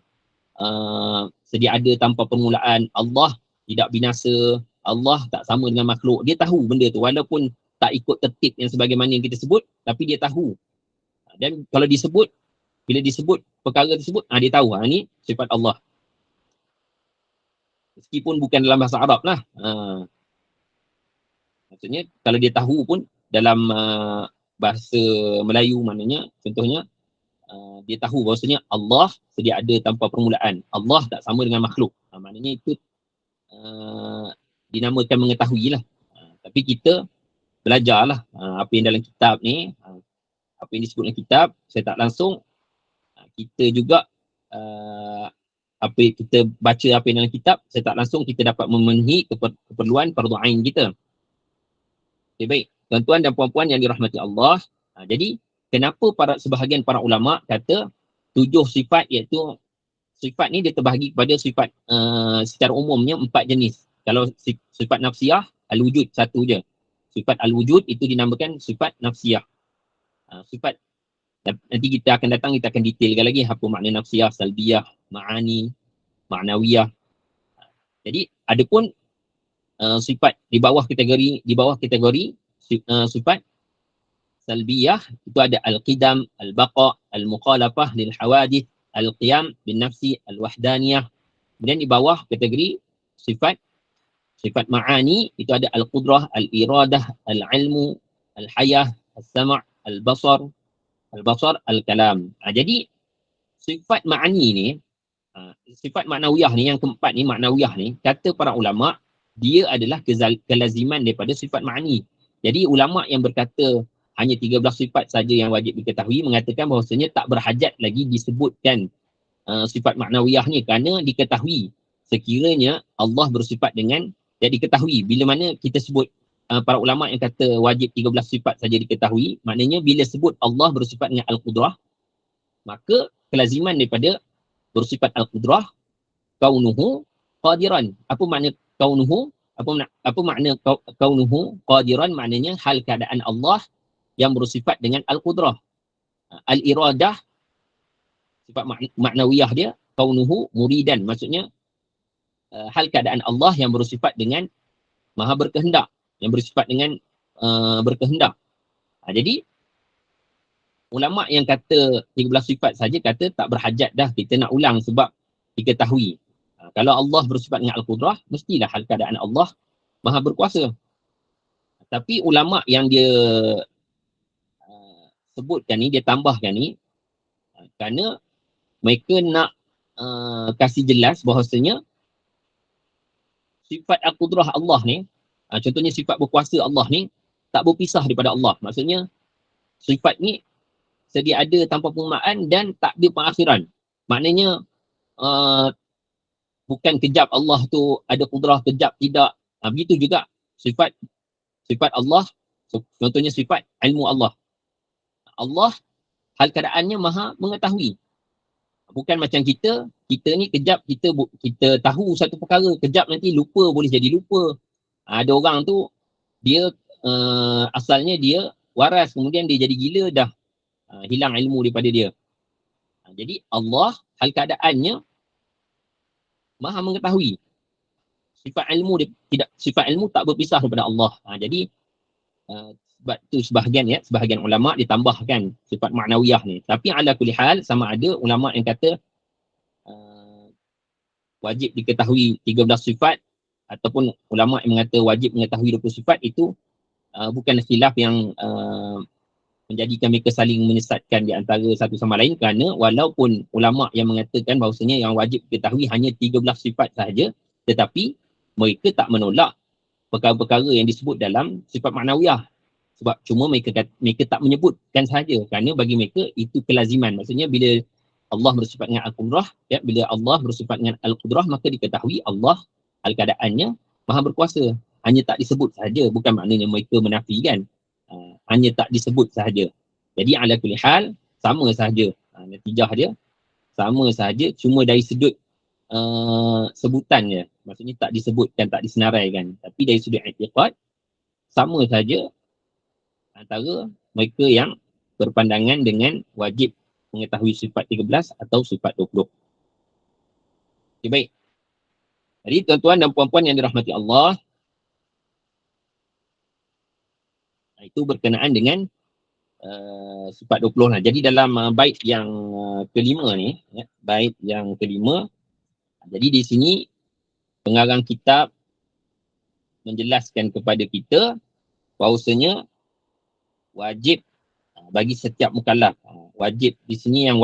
sedia ada tanpa permulaan. Allah tidak binasa. Allah tak sama dengan makhluk. Dia tahu benda tu. Walaupun tak ikut tertib yang sebagaimana yang kita sebut, tapi dia tahu. Dan kalau disebut, bila disebut perkara tersebut, dia tahu. Ni sifat Allah. Meskipun bukan dalam bahasa Arab lah. Maksudnya kalau dia tahu pun dalam bahasa Melayu, maknanya contohnya dia tahu bahawasanya Allah sedia ada tanpa permulaan. Allah tak sama dengan makhluk. Maknanya itu dinamakan mengetahui lah. Tapi kita belajarlah apa yang dalam kitab ni, apa yang disebut dalam kitab, saya tak langsung. Kita juga apa yang kita baca apa yang dalam kitab, saya tak langsung kita dapat memenuhi keperluan fardu ain kita. Okay, baik. Tuan-tuan dan puan-puan yang dirahmati Allah. Jadi, kenapa sebahagian para ulama kata 7 sifat, iaitu sifat ni dia terbahagi kepada sifat secara umumnya 4 jenis. Kalau sifat nafsiyah, al-wujud satu je. Sifat al-wujud itu dinamakan sifat nafsiyah. Sifat, nanti kita akan datang, kita akan detailkan lagi apa makna nafsiyah, salbiyah, ma'ani, ma'nawiyah. Jadi, adapun sifat di bawah kategori sifat salbiyah itu ada al-qidam, al-baqa, al-mukhalafah lil hawadith, al-qiyam bin nafsi, al-wahdaniyah. Kemudian di bawah kategori sifat ma'ani itu ada al-qudrah, al-iradah, al-ilmu, al-hayah, al-sam', al-basar, al-kalam. Jadi sifat ma'ani ni, sifat maknawiyah ni, yang keempat ni, maknawiyah ni, kata para ulama, dia adalah kelaziman daripada sifat ma'ani. Jadi ulama yang berkata hanya 13 sifat saja yang wajib diketahui mengatakan bahawasanya tak berhajat lagi disebutkan sifat maknawiyah ni, kerana diketahui sekiranya Allah bersifat dengan yang diketahui. Bila mana kita sebut para ulama yang kata wajib 13 sifat saja diketahui, maknanya bila sebut Allah bersifat dengan Al-Qudrah, maka kelaziman daripada bersifat Al-Qudrah, kaunuhu qadiran. Apa makna kaunuhu? Apa makna kaunuhu qadiran? Maknanya hal keadaan Allah yang bersifat dengan Al-Qudrah. Al-iradah, sifat maknawiyah dia, kaunuhu muridan. Maksudnya, hal keadaan Allah yang bersifat dengan maha berkehendak, yang bersifat dengan berkehendak. Jadi, ulama yang kata 13 sifat saja kata tak berhajat dah kita nak ulang sebab diketahui. Kalau Allah bersifat dengan Al-Qudrah, mestilah hal keadaan Allah maha berkuasa. Tapi ulama yang dia sebutkan ni, dia tambahkan ni, kerana mereka nak kasih jelas bahawasanya sifat Al-Qudrah Allah ni, contohnya sifat berkuasa Allah ni, tak berpisah daripada Allah. Maksudnya, sifat ni sedia ada tanpa permulaan dan tak ada pengakhiran. Maknanya, bukan kejap Allah tu ada kudrah, kejap tidak. Begitu juga sifat Allah, contohnya sifat ilmu Allah. Allah, hal keadaannya maha mengetahui. Bukan macam kita ni kejap kita tahu satu perkara, kejap nanti lupa, boleh jadi lupa. Ada orang tu, dia asalnya dia waras, kemudian dia jadi gila dah. Hilang ilmu daripada dia. Jadi Allah, hal keadaannya maha mengetahui. Sifat ilmu tak berpisah daripada Allah. Jadi sebab tu sebahagian ulama ditambahkan sifat maknawiyah ni. Tapi ala kulli hal, sama ada ulama yang kata wajib diketahui 13 sifat ataupun ulama yang mengata wajib mengetahui 20 sifat, itu bukan khilaf yang menjadikan mereka saling menyesatkan di antara satu sama lain, kerana walaupun ulama yang mengatakan bahawasanya yang wajib diketahui hanya 13 sifat sahaja, tetapi mereka tak menolak perkara-perkara yang disebut dalam sifat maknawiyah. Sebab cuma mereka tak menyebutkan sahaja, kerana bagi mereka itu kelaziman. Maksudnya bila Allah bersifat dengan Al-Qudrah, bila Allah bersifat dengan Al-Qudrah, maka diketahui Allah hal keadaannya maha berkuasa. Hanya tak disebut sahaja, bukan maknanya mereka menafikan. Hanya tak disebut sahaja. Jadi ala kulli hal, sama sahaja. Natijah dia sama sahaja, cuma dari sudut sebutan je. Maksudnya tak disebutkan, tak disenaraikan. Tapi dari sudut i'tiqad, sama sahaja antara mereka yang berpandangan dengan wajib mengetahui sifat 13 atau sifat 20. Okay, baik. Jadi tuan-tuan dan puan-puan yang dirahmati Allah, itu berkenaan dengan sifat 20 lah. Jadi dalam bait yang kelima ni, bait yang kelima, jadi di sini pengarang kitab menjelaskan kepada kita bahawasanya wajib bagi setiap mukallaf. Wajib di sini yang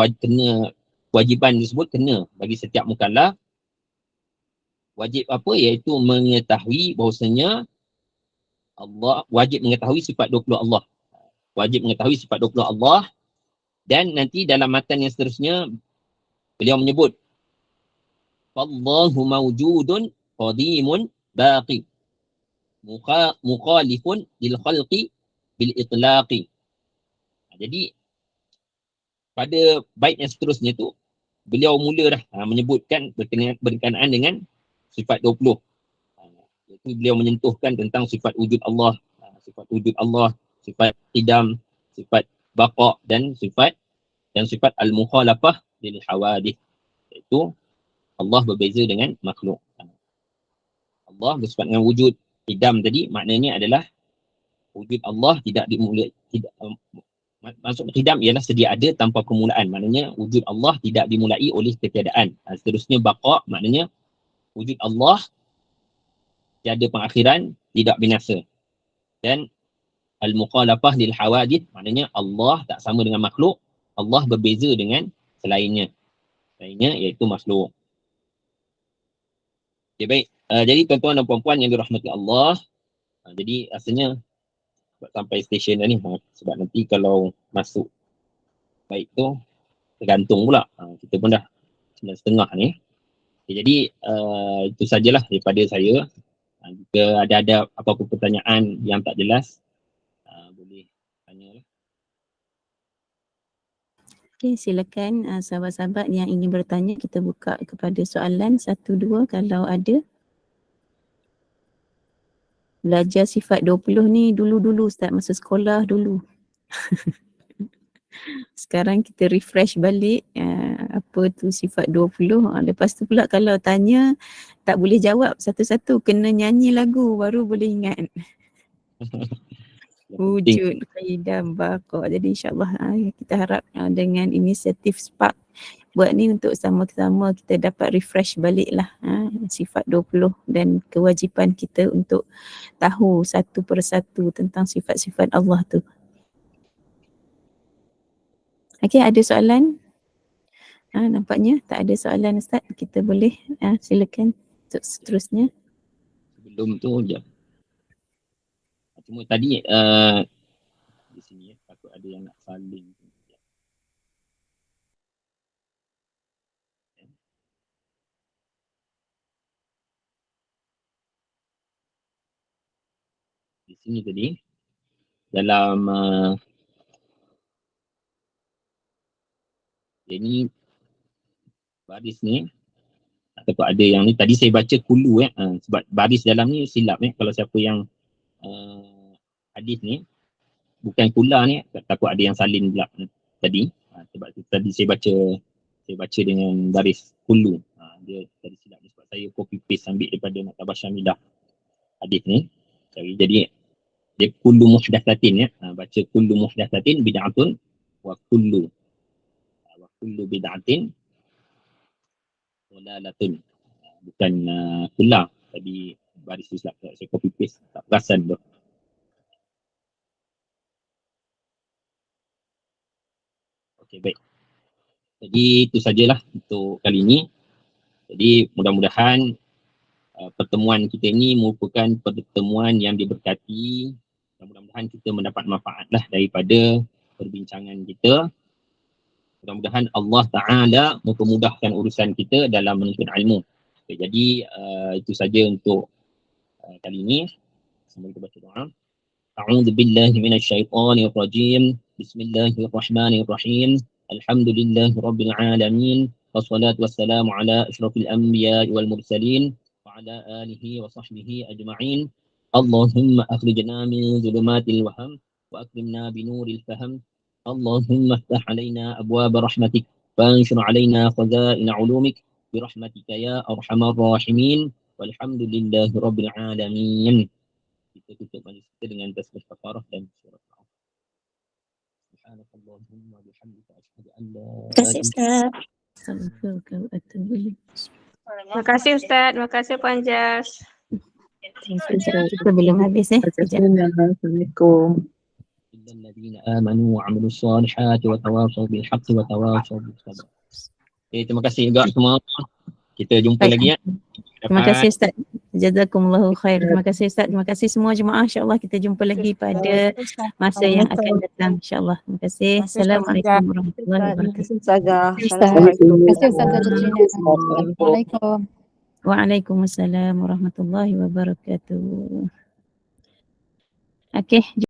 kewajiban disebut kena bagi setiap mukallaf. Wajib apa? Iaitu mengetahui bahawasanya Allah, wajib mengetahui sifat 20 Allah. Wajib mengetahui sifat 20 Allah. Dan nanti dalam matan yang seterusnya, beliau menyebut Allahu mawjudun qadimun baqi mukhalifun lil khalqi bil itlaqi. Jadi pada bait yang seterusnya tu, beliau mula dah menyebutkan berkenaan dengan sifat 20. Iaitu beliau menyentuhkan tentang sifat wujud Allah, sifat qidam, sifat baqa' dan sifat al-mukhalafah lil hawadith. Iaitu Allah berbeza dengan makhluk. Allah bersifat dengan wujud. Qidam tadi maknanya adalah wujud Allah tidak dimulai, maksud qidam ialah sedia ada tanpa permulaan. Maknanya wujud Allah tidak dimulai oleh ketiadaan. Seterusnya baqa' maknanya wujud Allah tiada pengakhiran, tidak binasa. Dan al-mukhalafah lil hawadith maknanya Allah tak sama dengan makhluk, Allah berbeza dengan selainnya iaitu makhluk. Okay, baik. Jadi tuan-tuan dan puan-puan yang dirahmati Allah, jadi rasanya sampai stesen dah ni, sebab nanti kalau masuk baik tu tergantung pula. Kita pun dah 9.30 ni. Okay, jadi itu sajalah daripada saya. Jika ada apa-apa pertanyaan yang tak jelas, boleh tanya lah. Okey, silakan sahabat-sahabat yang ingin bertanya, kita buka kepada soalan 1, 2 kalau ada. Belajar sifat 20 ni dulu-dulu Ustaz, masa sekolah dulu. Sekarang kita refresh balik apa tu sifat 20. Lepas tu pula kalau tanya tak boleh jawab satu-satu, kena nyanyi lagu baru boleh ingat. Wujud Khairdan Baqa. Jadi insyaAllah kita harap dengan inisiatif Spark buat ni untuk sama-sama kita dapat refresh balik lah sifat 20 dan kewajipan kita untuk tahu satu persatu tentang sifat-sifat Allah tu. Okey, ada soalan? Nampaknya tak ada soalan Ustaz. Kita boleh silakan untuk seterusnya. Sebelum tu je. Cuma tadi di sini takut ada yang nak saling. Di sini tadi dalam ini baris ni ataupun ada yang ni tadi saya baca kulu sebab baris dalam ni silap kalau siapa yang hadis ni bukan kula ni takut ada yang salin pula tadi sebab tadi saya baca dengan baris kulu dia tadi silap sebab saya copy paste ambil daripada Maktabah Syamilah hadis ni. Jadi dia kullu muhdatsatin baca kullu muhdatsatin bid'atun wa kullu bid'atin dalalatun. Bukan kula tadi baris silap saya copy paste tak perasan tu. Okey, baik. Jadi itu sajalah untuk kali ini. Jadi mudah-mudahan pertemuan kita ini merupakan pertemuan yang diberkati. Mudah-mudahan kita mendapat manfaatlah daripada perbincangan kita. Mudah-mudahan Allah Ta'ala mempermudahkan urusan kita dalam menuntut ilmu. Okay, jadi itu saja untuk kali ini. Sambil kita baca doa. A'udzu billahi minasyaitonir rajim. Bismillahirrahmanirrahim. Alhamdulillahi rabbil alamin. Wassalatu wassalamu ala asyrafil anbiya'i wal mursalin wa ala alihi wa sahbihi ajma'in. Allahumma akhrijna min zulumatil waham wa akrimna binuril faham. اللهم افتح علينا أبواب رحمتك وانشر علينا خزائن علومك برحمتك يا أرحم الراحمين والحمد لله رب العالمين. Kita tutup majlis kita dengan tasbih kafarah dan surah Al-Baqarah. Subhanakallahumma wa bihamdika asyhadu an la ilaha illa anta. Terima kasih Ustaz. Astaghfiruka wa atubu ilaik. Terima kasih Ustaz. Terima kasih Puan Jas. Kita belum habis Assalamualaikum. الذين آمنوا وعملوا الصالحات وتواصوا بالحق وتواصوا بالصبر. Terima kasih juga semua. Kita jumpa lagi ya. Terima kasih Ustaz. Jazakumullahu khair. Terima kasih Ustaz. Terima kasih semua jemaah. InsyaAllah kita jumpa lagi pada masa yang akan datang. InsyaAllah. Terima kasih. Assalamualaikum warahmatullahi wabarakatuh. Assalamualaikum. Terima kasih Ustaz Jazina. Assalamualaikum. Waalaikumsalam warahmatullahi wabarakatuh. Okey.